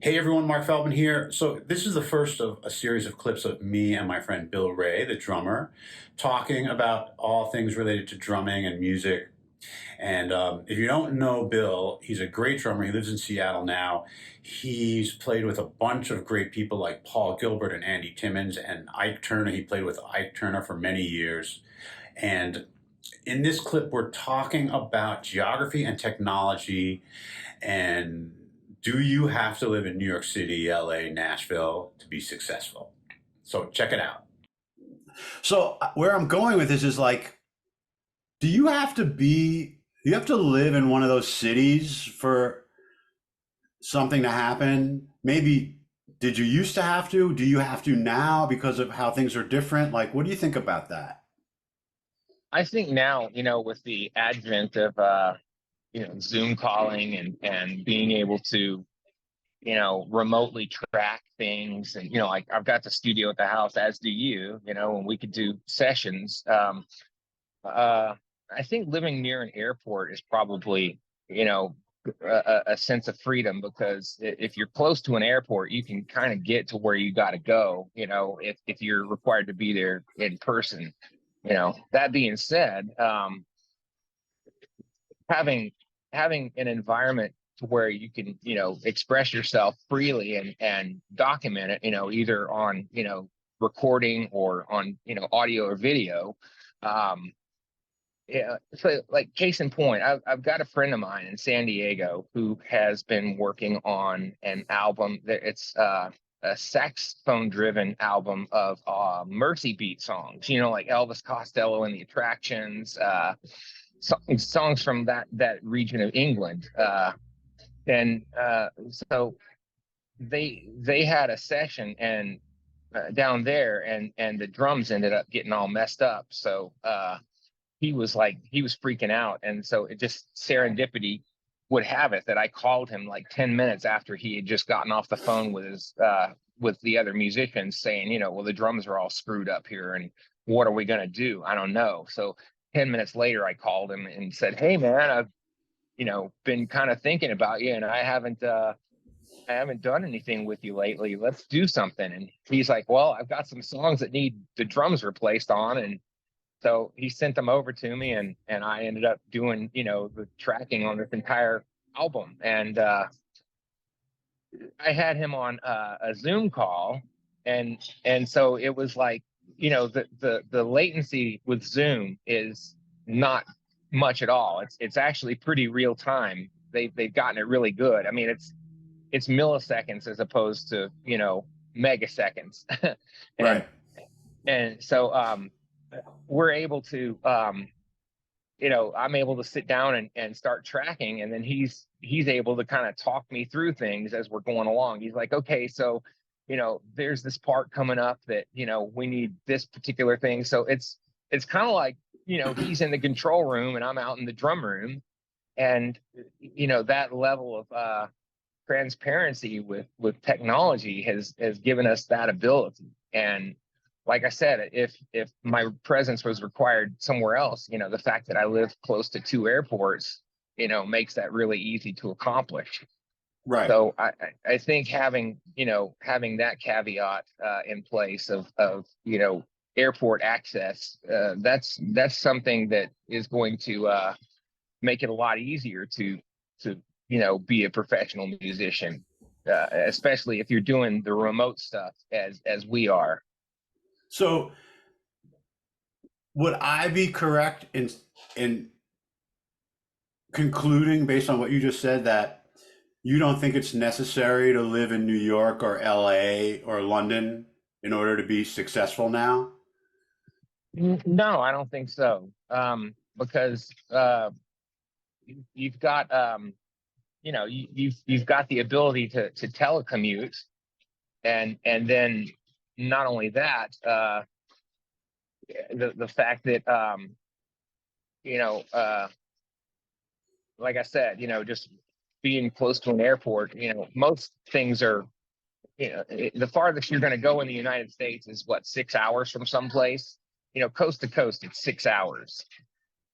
Hey everyone, Mark Feldman here. So, this is the first of a series of clips of me and my friend Bill Ray, the drummer, talking about all things related to drumming and music. And if you don't know Bill, he's a great drummer. He lives in Seattle now. He's played with a bunch of great people like Paul Gilbert and Andy Timmons and Ike Turner. He played with Ike Turner for many years. And in this clip, we're talking about geography and technology and do you have to live in New York City, LA, Nashville to be successful? So check it out. So where I'm going with this is like, do you have to be, you have to live in one of those cities for something to happen? Maybe did you used to have to? Do you have to now because of how things are different? Like, what do you think about that? I think now, with the advent of Zoom calling and being able to, remotely track things and like I've got the studio at the house, as do you, and we could do sessions. Uh I think living near an airport is probably, a sense of freedom because if you're close to an airport, you can kind of get to where you got to go, if you're required to be there in person. That being said, having having an environment to where you can, express yourself freely and document it, either on, recording or on, audio or video. Um, yeah, so like case in point, I've got a friend of mine in San Diego who has been working on an album that it's a saxophone driven album of Mercy Beat songs, like Elvis Costello and the Attractions, songs from that region of England. And so they had a session and down there, and the drums ended up getting all messed up. So he was freaking out, and so it just serendipity would have it that I called him like 10 minutes after he had just gotten off the phone with his with the other musicians, saying, well, the drums are all screwed up here, and what are we going to do? I don't know. So 10 minutes later I called him and said, hey man, I've been kind of thinking about you, and I haven't done anything with you lately. Let's do something. And he's like, well, I've got some songs that need the drums replaced on. And so he sent them over to me, and I ended up doing, the tracking on this entire album. And I had him on a Zoom call, and so it was like, the latency with Zoom is not much at all. It's actually pretty real time. They've gotten it really good. I mean, it's milliseconds as opposed to, megaseconds. and Right. and so we're able to I'm able to sit down and start tracking, and then he's able to kind of talk me through things as we're going along. He's like, okay, so there's this part coming up that we need this particular thing. So it's kind of like, he's in the control room and I'm out in the drum room. And that level of transparency with technology has given us that ability. And like I said, if my presence was required somewhere else, the fact that I live close to two airports, makes that really easy to accomplish. Right. So I think having that caveat in place of airport access, that's something that is going to make it a lot easier to be a professional musician, especially if you're doing the remote stuff as we are. So would I be correct in concluding based on what you just said that you don't think it's necessary to live in New York or LA or London in order to be successful now? No, I don't think so. Because you've got you've got the ability to telecommute, and then not only that, the fact that you know like I said, just being close to an airport, most things are, the farthest you're going to go in the United States is what, 6 hours from someplace, coast to coast, it's 6 hours.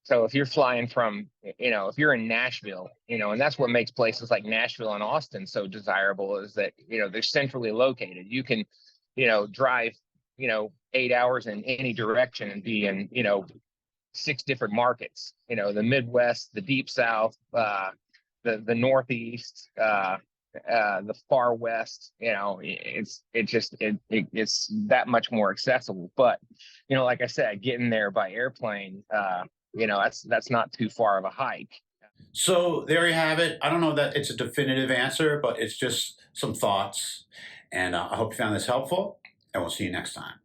So if you're flying from, if you're in Nashville, and that's what makes places like Nashville and Austin so desirable, is that, they're centrally located. You can, drive, 8 hours in any direction and be in, 6 different markets, the Midwest, the Deep South, the Northeast, the far West. It's that much more accessible. But, like I said, getting there by airplane, that's not too far of a hike. So there you have it. I don't know that it's a definitive answer, but it's just some thoughts. And I hope you found this helpful, and we'll see you next time.